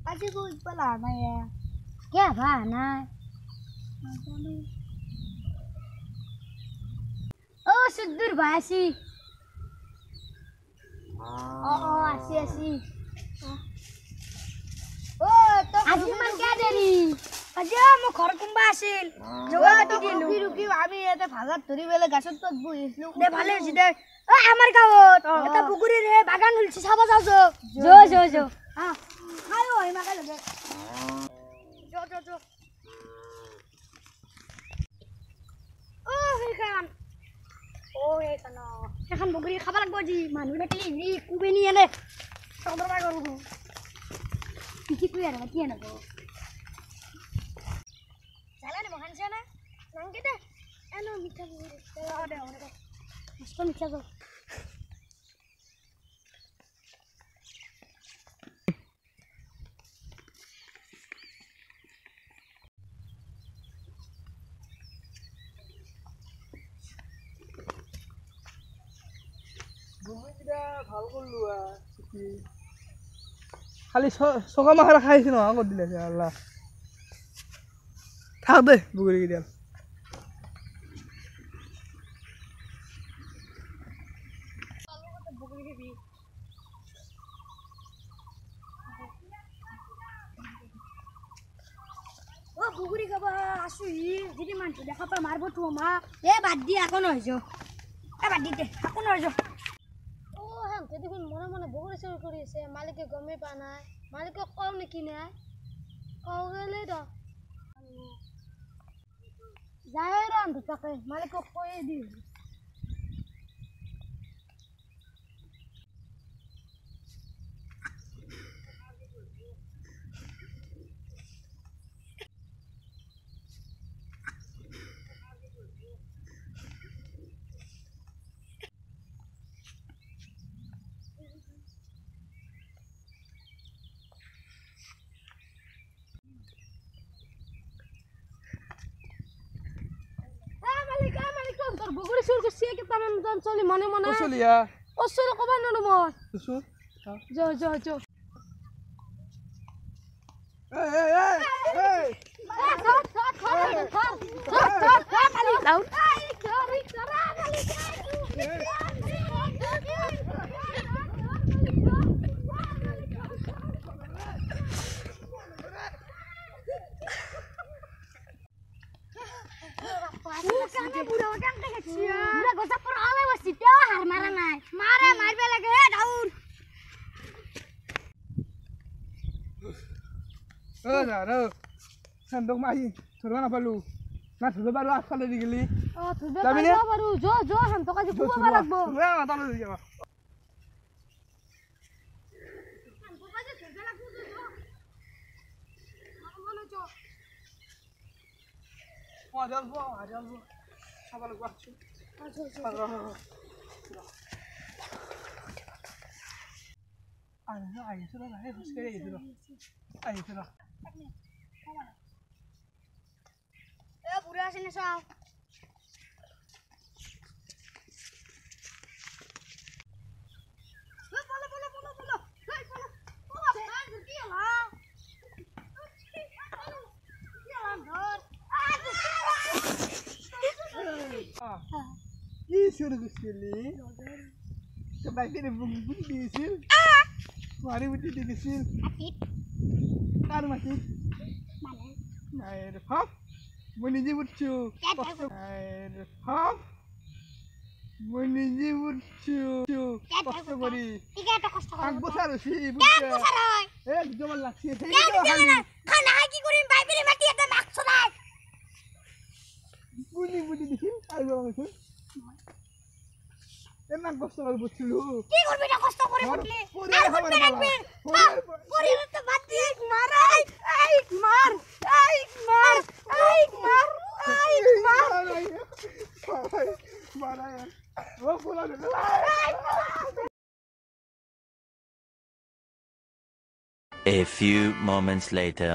আজি গৈ পেলা নাই क्या भा নাই ও সুদূর ভাই আসি ও আসি ও তো আজি মান কে দেরি আজি মো ঘর কুম্বা আছিল যোগা তো রুকি রুকি আমি এতে ভাগাত ধরি বেলে গাছত তো বইছিলো দে ভালে হইছি দে ও আমার গাঁৱত এটা পুকুরি রে বাগান হলছি সাবা যাও জো হ্যাঁ আয়ো এই মাকা লগে জো ও হেখান এখন বগৰী খাব লাগিব আজি মানুহ থাকিলে হেৰি কুবে নি এনে চন্দৰ মাই কৰো কি কৰি আৰু কি আনব চালা নে মহান চানা নাংকে দে এনো মিঠা দে মস্ত মিঠা গো ভাল করলু খালি চকা মাখারা খাইছি না কর দিলে আল্লাহ থাক দে বুগুরি গিয়ে ও বুগুরি খাবা আসু যদি মানুষ দেখা পা মারবো তো মা এ বাদ দি এখন হইছো এ বাদ দিতে এখন হইছো ও হ্যাঁ দেখুন মনে মনে বগুড়ি চুরি করিছে মালিকে গমে পা নাই মালিকে কও নাকি না কও গেলে তো যায় রান তাকে মালিকে কই দি তোর বগুড়ি চুরি করছে কি তামান জন চলি মনে মনে চলিয়া ও চুরি কবা নড়ো মর শুন জো এই মারবে লাগে ডাউন সান্দক মাহি ধরবা নাপালো না ধরতে পারলো আগফালে দি গেলি তুই পারো জো হাম তো কাজে খুব ভালো লাগবো তাহলে দি যাবা আজলবো খাবার লাগবো আইসো না হুসকে আইসো না এ পুরা আসেন সব কি শুরু করছিলি তো বাইকে বুক দিয়েছিল মারি বুটি দিয়েছিল কার মাটি মায়ের ফাপ মই নিজে বুঝছো মায়ের ফাপ মই নিজে বুঝছো কষ্ট করি এক বছর হয়েছি বুঝছে জমা লাগছে বুঝি বুঝি দেখি আর বলছো এমন কষ্ট করে বুঝছিল কি করবি না কষ্ট করে বুঝলি আর করতে রাখবি পরে তো বাদ দি মার এই মার ও বলা A few moments later.